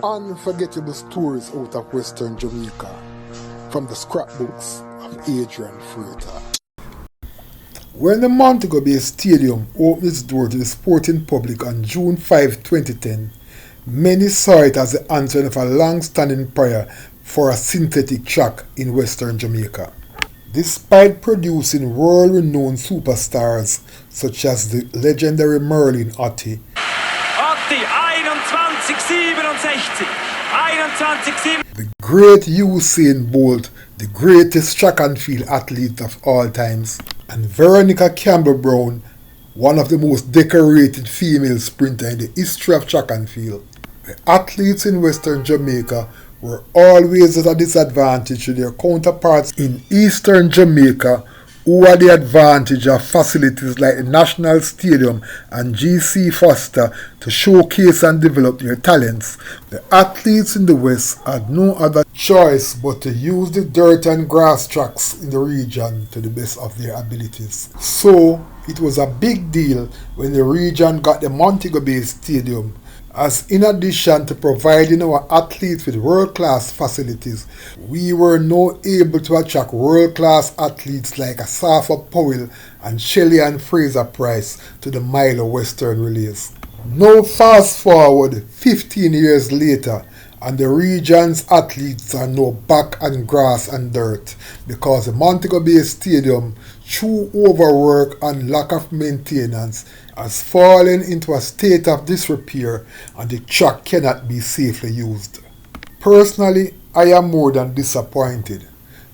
Unforgettable stories out of Western Jamaica from the scrapbooks of Adrian Freighter. When the Montego Bay Stadium opened its door to the sporting public on June 5, 2010, many saw it as the answer of a long-standing prayer for a synthetic track in Western Jamaica. Despite producing world-renowned superstars such as the legendary Merlin Otti, 21-67, the great Usain Bolt, the greatest track and field athlete of all times, and Veronica Campbell-Brown, one of the most decorated female sprinters in the history of track and field. The athletes in Western Jamaica were always at a disadvantage to their counterparts in Eastern Jamaica, who had the advantage of facilities like the National Stadium and G.C. Foster to showcase and develop their talents. The athletes in the West had no other choice but to use the dirt and grass tracks in the region to the best of their abilities. So, it was a big deal when the region got the Montego Bay Stadium, as in addition to providing our athletes with world-class facilities, we were now able to attract world-class athletes like Asafa Powell and Shelley and Fraser Price to the Milo Western Relays. Now fast forward 15 years later, and the region's athletes are now back on grass and dirt because the Montego Bay Stadium, through overwork and lack of maintenance, has fallen into a state of disrepair and the track cannot be safely used. Personally, I am more than disappointed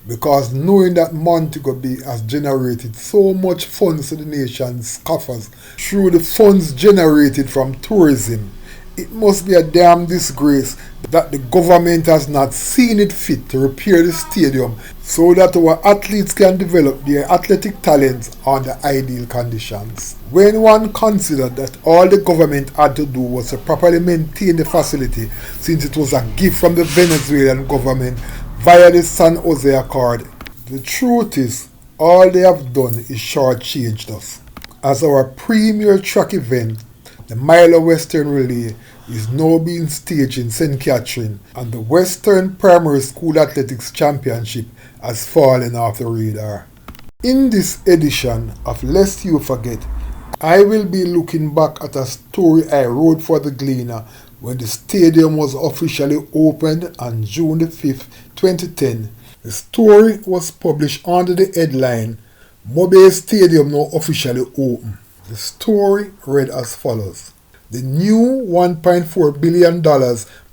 because knowing that Montego Bay has generated so much funds to the nation's coffers through the funds generated from tourism, it must be a damn disgrace that the government has not seen it fit to repair the stadium so that our athletes can develop their athletic talents under ideal conditions. When one considered that all the government had to do was to properly maintain the facility since it was a gift from the Venezuelan government via the San Jose Accord, the truth is all they have done is shortchanged us. As our premier track event, the Milo Western Relay is now being staged in St. Catherine, and the Western Primary School Athletics Championship has fallen off the radar. In this edition of Lest You Forget, I will be looking back at a story I wrote for the Gleaner when the stadium was officially opened on June 5, 2010. The story was published under the headline, MoBay Stadium Now Officially Open. The story read as follows. The new $1.4 billion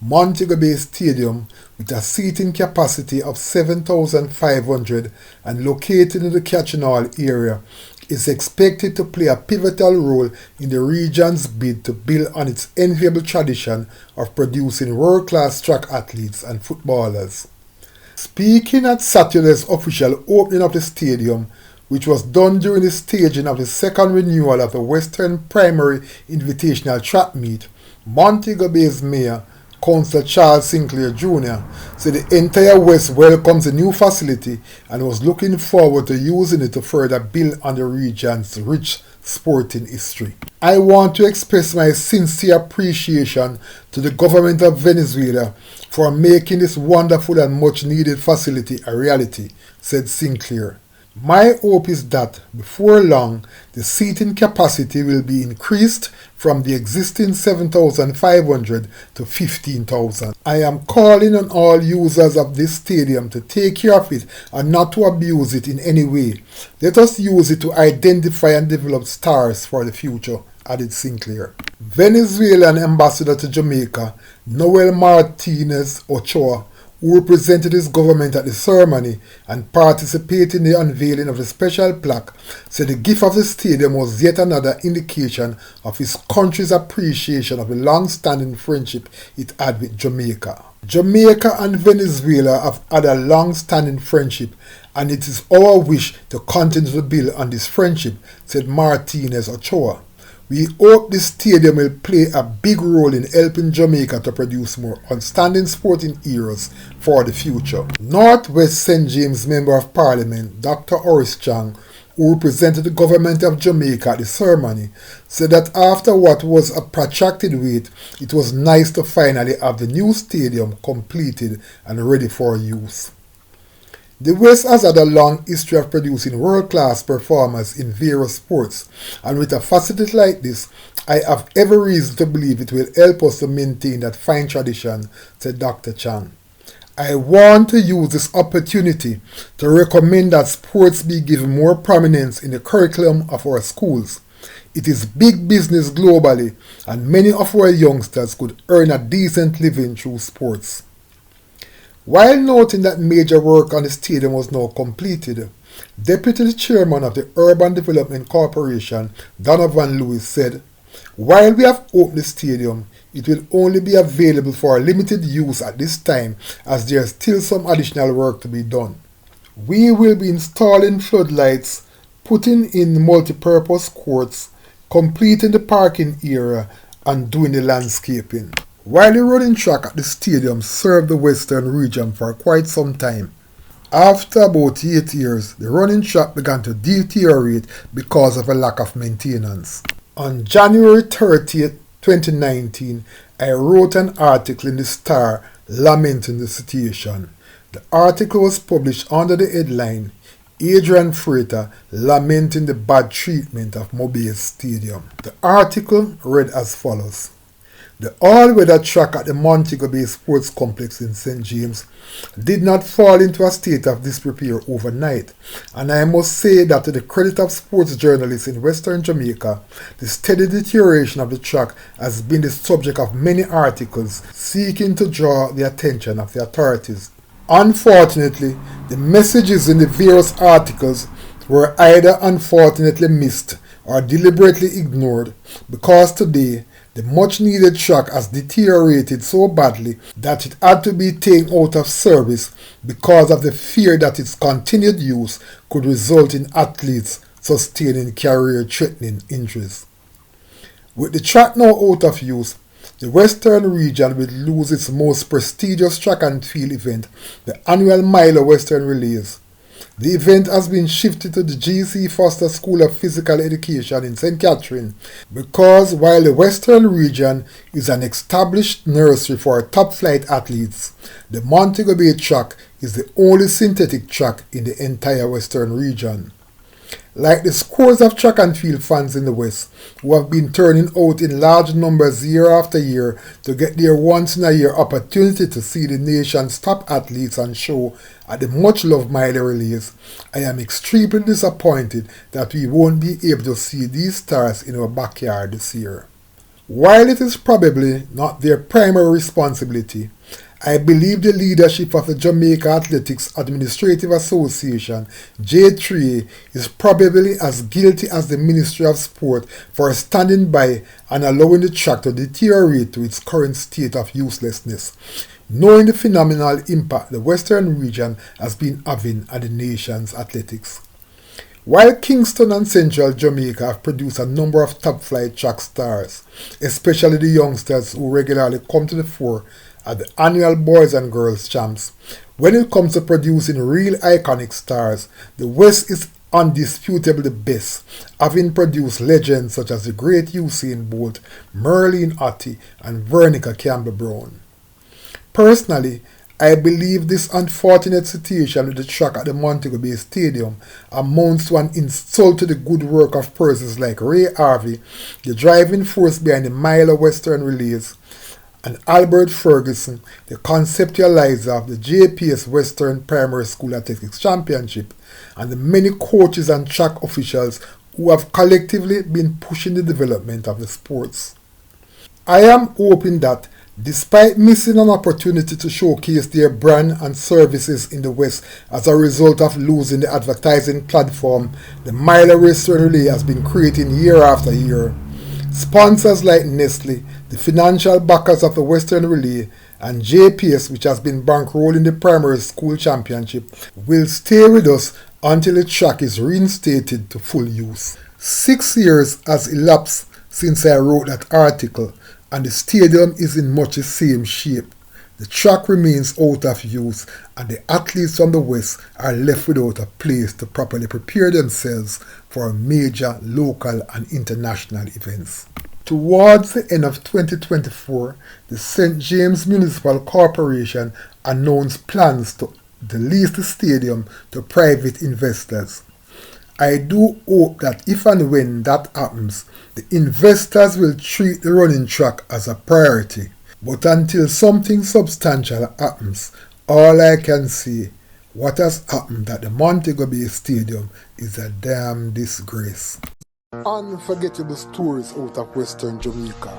Montego Bay Stadium, with a seating capacity of 7,500 and located in the Catching Hall area, is expected to play a pivotal role in the region's bid to build on its enviable tradition of producing world-class track athletes and footballers. Speaking at Saturday's official opening of the stadium, which was done during the staging of the second renewal of the Western Primary Invitational Track Meet, Montego Bay's Mayor, Councillor Charles Sinclair Jr., said the entire West welcomes the new facility and was looking forward to using it to further build on the region's rich sporting history. I want to express my sincere appreciation to the government of Venezuela for making this wonderful and much needed facility a reality, said Sinclair. My hope is that before long, the seating capacity will be increased from the existing 7,500 to 15,000. I am calling on all users of this stadium to take care of it and not to abuse it in any way. Let us use it to identify and develop stars for the future, added Sinclair. Venezuelan ambassador to Jamaica, Noel Martinez Ochoa, who represented his government at the ceremony and participated in the unveiling of the special plaque, said the gift of the stadium was yet another indication of his country's appreciation of the long-standing friendship it had with Jamaica. Jamaica and Venezuela have had a long-standing friendship, and it is our wish to continue to build on this friendship, said Martinez Ochoa. We hope this stadium will play a big role in helping Jamaica to produce more outstanding sporting heroes for the future. North West St. James Member of Parliament, Dr. Horace Chang, who represented the government of Jamaica at the ceremony, said that after what was a protracted wait, it was nice to finally have the new stadium completed and ready for use. The West has had a long history of producing world-class performers in various sports, and with a facility like this, I have every reason to believe it will help us to maintain that fine tradition, said Dr. Chan. I want to use this opportunity to recommend that sports be given more prominence in the curriculum of our schools. It is big business globally, and many of our youngsters could earn a decent living through sports. While noting that major work on the stadium was now completed, Deputy Chairman of the Urban Development Corporation, Donovan Lewis, said, "While we have opened the stadium, it will only be available for limited use at this time as there is still some additional work to be done. We will be installing floodlights, putting in multi-purpose courts, completing the parking area, and doing the landscaping." While the running track at the stadium served the Western region for quite some time, after about 8 years, the running track began to deteriorate because of a lack of maintenance. On January 30th, 2019, I wrote an article in the Star lamenting the situation. The article was published under the headline, "Adrian Freighter lamenting the bad treatment of MoBay Stadium." The article read as follows. The all-weather track at the Montego Bay Sports Complex in St. James did not fall into a state of disrepair overnight, and I must say that to the credit of sports journalists in Western Jamaica, the steady deterioration of the track has been the subject of many articles seeking to draw the attention of the authorities. Unfortunately, the messages in the various articles were either unfortunately missed or deliberately ignored, because today, the much-needed track has deteriorated so badly that it had to be taken out of service because of the fear that its continued use could result in athletes sustaining career-threatening injuries. With the track now out of use, the Western region will lose its most prestigious track and field event, the annual Milo Western Relays. The event has been shifted to the G.C. Foster School of Physical Education in St. Catherine because while the Western region is an established nursery for top-flight athletes, the Montego Bay track is the only synthetic track in the entire Western region. Like the scores of track and field fans in the West who have been turning out in large numbers year after year to get their once-in-a-year opportunity to see the nation's top athletes on show at the much-loved Mile Relays, I am extremely disappointed that we won't be able to see these stars in our backyard this year. While it is probably not their primary responsibility, I believe the leadership of the Jamaica Athletics Administrative Association, J3A, is probably as guilty as the Ministry of Sport for standing by and allowing the track to deteriorate to its current state of uselessness, knowing the phenomenal impact the Western region has been having on the nation's athletics. While Kingston and Central Jamaica have produced a number of top-flight track stars, especially the youngsters who regularly come to the fore at the annual Boys and Girls Champs, when it comes to producing real iconic stars, the West is undisputably the best, having produced legends such as the great Usain Bolt, Merlene Ottey, and Veronica Campbell-Brown. Personally, I believe this unfortunate situation with the track at the Montego Bay Stadium amounts to an insult to the good work of persons like Ray Harvey, the driving force behind the Milo Western Relays, and Albert Ferguson, the conceptualizer of the JPS Western Primary School Athletics Championship, and the many coaches and track officials who have collectively been pushing the development of the sports. I am hoping that, despite missing an opportunity to showcase their brand and services in the West as a result of losing the advertising platform the Mile Western Relay has been creating year after year, sponsors like Nestle, the financial backers of the Western Relay, and JPS, which has been bankrolling the primary school championship, will stay with us until the track is reinstated to full use. 6 years has elapsed since I wrote that article, and the stadium is in much the same shape. The track remains out of use and the athletes from the West are left without a place to properly prepare themselves for major local and international events. Towards the end of 2024, the St. James Municipal Corporation announced plans to lease the stadium to private investors. I do hope that if and when that happens, the investors will treat the running track as a priority. But until something substantial happens, all I can say, what has happened at the Montego Bay Stadium is a damn disgrace. Unforgettable stories out of Western Jamaica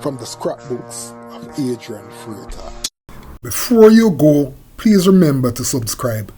from the scrapbooks of Adrian Freighter. Before you go, please remember to subscribe.